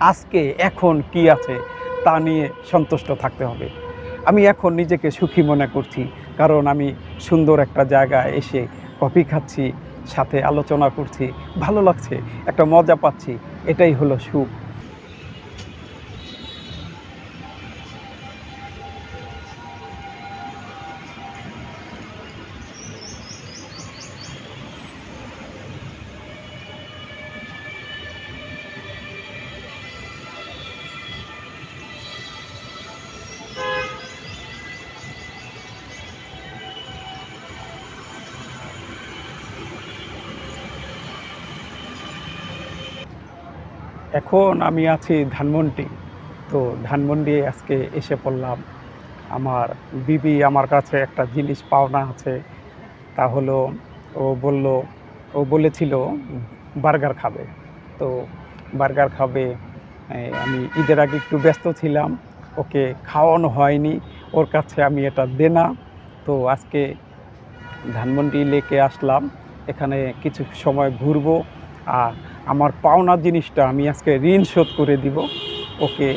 আজকে এখন কি আছে তা নিয়ে সন্তুষ্ট থাকতে হবে। আমি এখন নিজেকে সুখী মনে করছি, কারণ আমি সুন্দর একটা জায়গায় এসে কফি খাচ্ছি, সাথে আলোচনা করছি, ভালো লাগছে, একটা মজা পাচ্ছি। এটাই হলো সুখ। এখন আমি আছি ধানমন্ডি। তো ধানমন্ডি আজকে এসে পড়লাম। আমার বিবি আমার কাছে একটা জিনিস পাওনা আছে। তা হলো, ও বলল, ও বলেছিল বার্গার খাবে। তো বার্গার খাবে। আমি ঈদের আগে একটু ব্যস্ত ছিলাম, ওকে খাওয়ানো হয়নি। ওর কাছে আমি এটা দেনা। তো আজকে ধানমন্ডি লেকে আসলাম, এখানে কিছু সময় ঘুরবো। আর আমার পাওনা জিনিসটা আমি আজকে ঋণ শোধ করে দিব। ওকে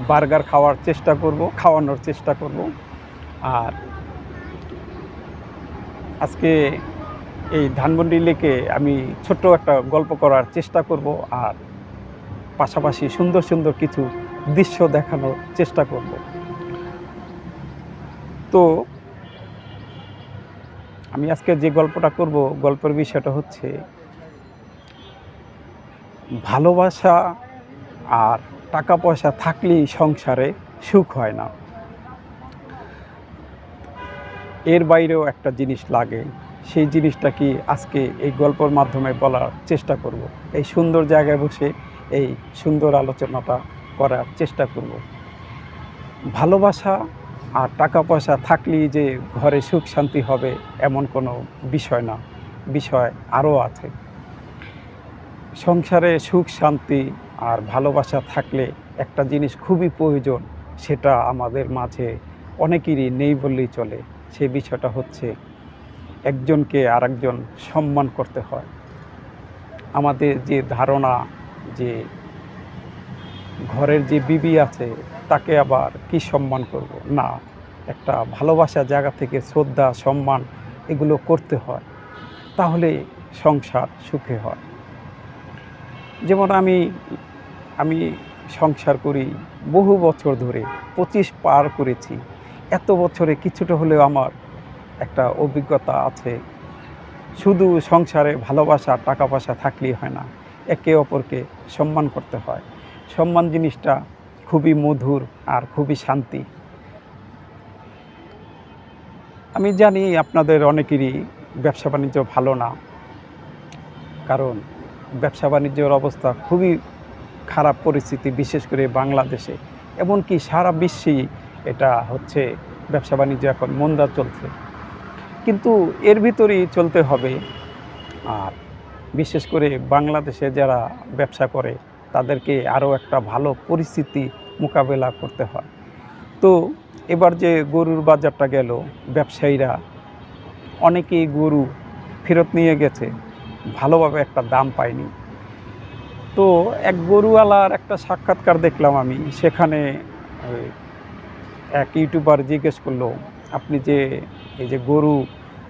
বার্গার খাওয়ার চেষ্টা করব, খাওয়ানোর চেষ্টা করব। আর আজকে এই ধানমন্ডি লেকে আমি ছোট্ট একটা গল্প করার চেষ্টা করব, আর পাশাপাশি সুন্দর সুন্দর কিছু দৃশ্য দেখানোর চেষ্টা করব। তো আমি আজকে যে গল্পটা করব, গল্পের বিষয়টা হচ্ছে ভালোবাসা আর টাকা পয়সা থাকলেই সংসারে সুখ হয় না। এর বাইরেও একটা জিনিস লাগে। সেই জিনিসটা কি আজকে এই গল্পের মাধ্যমে বলার চেষ্টা করব। এই সুন্দর জায়গায় বসে এই সুন্দর আলোচনাটা করার চেষ্টা করব। ভালোবাসা আর টাকা পয়সা থাকলেই যে ঘরে সুখ শান্তি হবে এমন কোনো বিষয় না। বিষয় আরও আছে। সংসারে সুখ শান্তি আর ভালোবাসা থাকলে একটা জিনিস খুবই প্রয়োজন, সেটা আমাদের মাঝে অনেকেরই নেই বললেই চলে। সে বিষয়টা হচ্ছে একজনকে আরেকজন সম্মান করতে হয়। আমাদের যে ধারণা যে ঘরের যে বিবি আছে তাকে আবার কি সম্মান করব, না, একটা ভালোবাসা জায়গা থেকে শ্রদ্ধা সম্মান এগুলো করতে হয়, তাহলে সংসার সুখে হয়। যেমন আমি আমি সংসার করি বহু বছর ধরে, 25 পার করেছি। এত বছরে কিছুটা হলেও আমার একটা অভিজ্ঞতা আছে। শুধু সংসারে ভালোবাসা টাকা পয়সা থাকলেই হয় না, একে অপরকে সম্মান করতে হয়। সম্মান জিনিসটা খুবই মধুর আর খুবই শান্তি। আমি জানি আপনাদের অনেকেরই ব্যবসা বাণিজ্য ভালো না, কারণ ব্যবসা বাণিজ্যের অবস্থা খুবই খারাপ পরিস্থিতি, বিশেষ করে বাংলাদেশে, এমনকি সারা বিশ্বেই এটা হচ্ছে। ব্যবসা বাণিজ্য এখন মন্দা চলছে, কিন্তু এর ভিতরেই চলতে হবে। আর বিশেষ করে বাংলাদেশে যারা ব্যবসা করে তাদেরকে আরও একটা ভালো পরিস্থিতি মোকাবেলা করতে হয়। তো এবার যে গরুর বাজারটা গেল, ব্যবসায়ীরা অনেকেই গরু ফেরত নিয়ে গেছে, ভালোভাবে একটা দাম পায়নি। তো এক গরুওয়ালার একটা সাক্ষাৎকার দেখলাম আমি, সেখানে এক ইউটিউবার জিজ্ঞেস করলো, আপনি যে এই যে গরু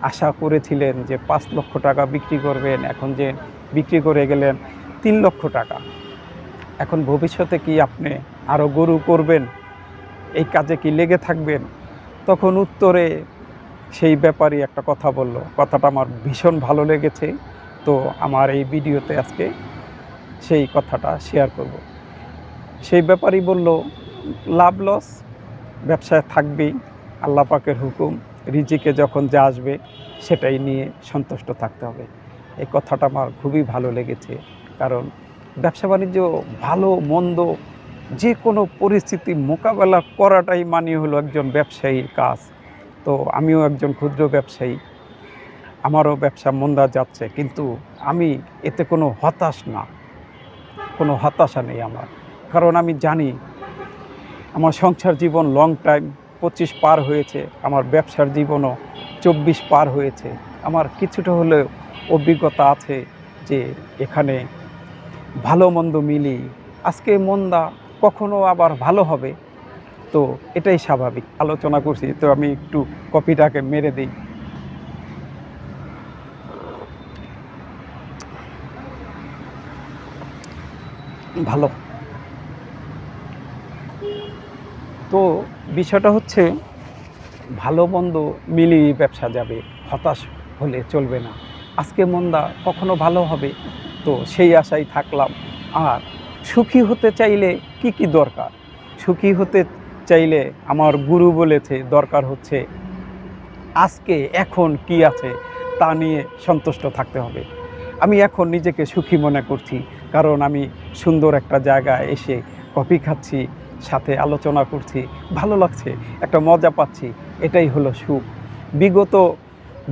আশা করেছিলেন যে 5 লক্ষ টাকা বিক্রি করবেন, এখন যে বিক্রি করে গেলেন 3 লক্ষ টাকা, এখন ভবিষ্যতে কি আপনি আরও গরু করবেন, এই কাজে কি লেগে থাকবেন? তখন উত্তরে সেই ব্যাপারই একটা কথা বলল, কথাটা আমার ভীষণ ভালো লেগেছে। তো আমার এই ভিডিওতে আজকে সেই কথাটা শেয়ার করব। সেই ব্যাপারই বলল, লাভ লস ব্যবসায় থাকবেই, আল্লাহ পাকের হুকুম, রিজিকে যখন যা আসবে সেটাই নিয়ে সন্তুষ্ট থাকতে হবে। এই কথাটা আমার খুবই ভালো লেগেছে, কারণ ব্যবসা বাণিজ্য ভালো মন্দ যে কোনো পরিস্থিতি মোকাবেলা করাটাই মানে হলো একজন ব্যবসায়ীর কাজ। তো আমিও একজন ক্ষুদ্র ব্যবসায়ী, আমারও ব্যবসা মন্দা যাচ্ছে, কিন্তু আমি এতে কোনো হতাশ না, কোনো হতাশা নেই আমার। কারণ আমি জানি আমার সংসার জীবন লং টাইম 25 পার হয়েছে, আমার ব্যবসার জীবনও 24 পার হয়েছে। আমার কিছুটা হলেও অভিজ্ঞতা আছে যে এখানে ভালো মন্দ মিলিয়ে আজকে মন্দা কখনো আবার ভালো হবে, তো এটাই স্বাভাবিক। আলোচনা করছি, তো আমি একটু কফিটাকে মেরে দিই। ভালো। তো বিষয়টা হচ্ছে ভালো মন্দ মিলিয়ে ব্যবসা যাবে, হতাশ হলে চলবে না। আজকে মন্দা কখনো ভালো হবে, তো সেই আশায় থাকলাম। আর সুখী হতে চাইলে কি কি দরকার? সুখী হতে চাইলে আমার গুরু বলেছে দরকার হচ্ছে আজকে এখন কি আছে তা নিয়ে সন্তুষ্ট থাকতে হবে। আমি এখন নিজেকে সুখী মনে করছি, কারণ আমি সুন্দর একটা জায়গায় এসে কফি খাচ্ছি, সাথে আলোচনা করছি, ভালো লাগছে, একটা মজা পাচ্ছি। এটাই হলো সুখ। বিগত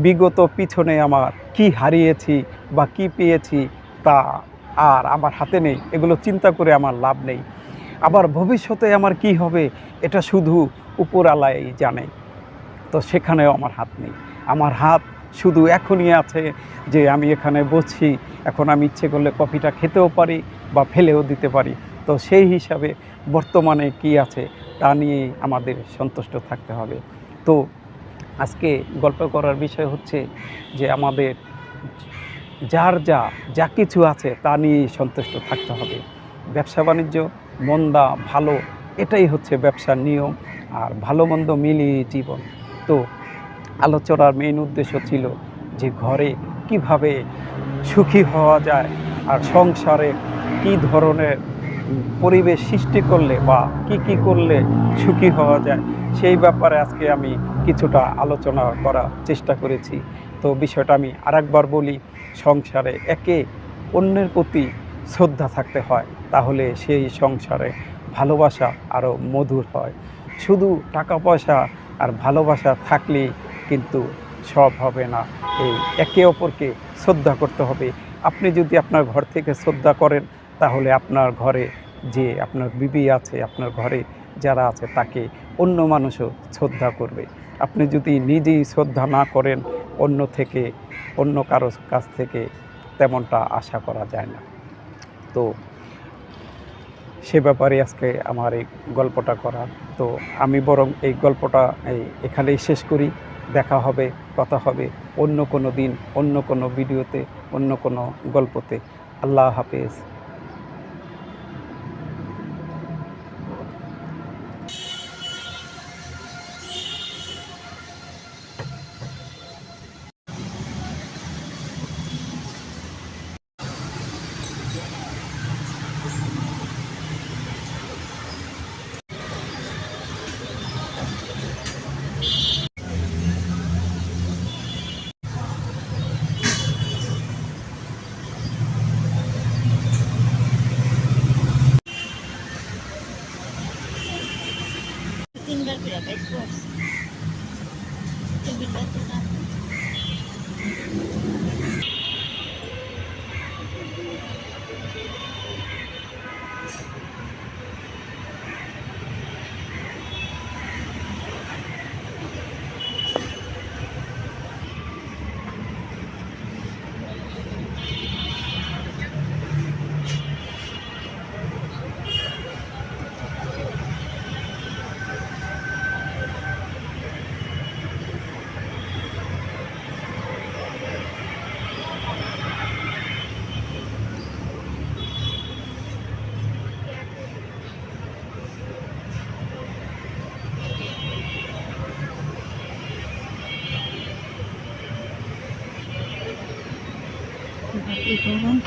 বিগত পিছনে আমার কি হারিয়েছি বা কি পেয়েছি তা আর আমার হাতে নেই, এগুলো চিন্তা করে আমার লাভ নেই। আবার ভবিষ্যতে আমার কি হবে এটা শুধু উপরওয়ালাই জানে, তো সেখানেও আমার হাত নেই। আমার হাত শুধু এখনই আছে যে আমি এখানে বসছি, এখন আমি ইচ্ছে করলে কফিটা খেতেও পারি বা ফেলেও দিতে পারি। তো সেই হিসাবে বর্তমানে কি আছে তা নিয়েই আমাদের সন্তুষ্ট থাকতে হবে। তো আজকে গল্প করার বিষয় হচ্ছে যে আমাদের যার যা কিছু আছে তা নিয়েই সন্তুষ্ট থাকতে হবে। ব্যবসা বাণিজ্য মন্দা ভালো, এটাই হচ্ছে ব্যবসার নিয়ম। আর ভালো মন্দ মিলিয়ে জীবন। তো আলোচনার মেইন উদ্দেশ্য ছিল যে ঘরে কিভাবে সুখী হওয়া যায়, আর সংসারে কি ধরনের পরিবেশ সৃষ্টি করলে বা কি করলে সুখী হওয়া যায়, সেই ব্যাপারে আজকে আমি কিছুটা আলোচনা করার চেষ্টা করেছি। তো বিষয়টা আমি আরেকবার বলি, সংসারে একে অন্যের প্রতি শ্রদ্ধা থাকতে হয়, তাহলে সেই সংসারে ভালোবাসা আরও মধুর হয়। শুধু টাকা পয়সা আর ভালোবাসা থাকলেই কিন্তু সব হবে না। এই একে অপরকে শ্রদ্ধা করতে হবে। আপনি যদি আপনার ঘর থেকে শ্রদ্ধা করেন, তাহলে আপনার ঘরে যে আপনার বিবি আছে, আপনার ঘরে যারা আছে তাকে অন্য মানুষও শ্রদ্ধা করবে। আপনি যদি নিজেই শ্রদ্ধা না করেন, অন্য কারো কাছ থেকে তেমনটা আশা করা যায় না। তো সে ব্যাপারে আজকে আমার এই গল্পটা করা। তো আমি বরং এই গল্পটা এখানেই শেষ করি। দেখা হবে, কথা হবে অন্য কোনো দিন, অন্য কোনো ভিডিওতে, অন্য কোনো গল্পতে। আল্লাহ হাফেজ। তিনবার করে বাইক করছি টেবিলটা তো না কি করুন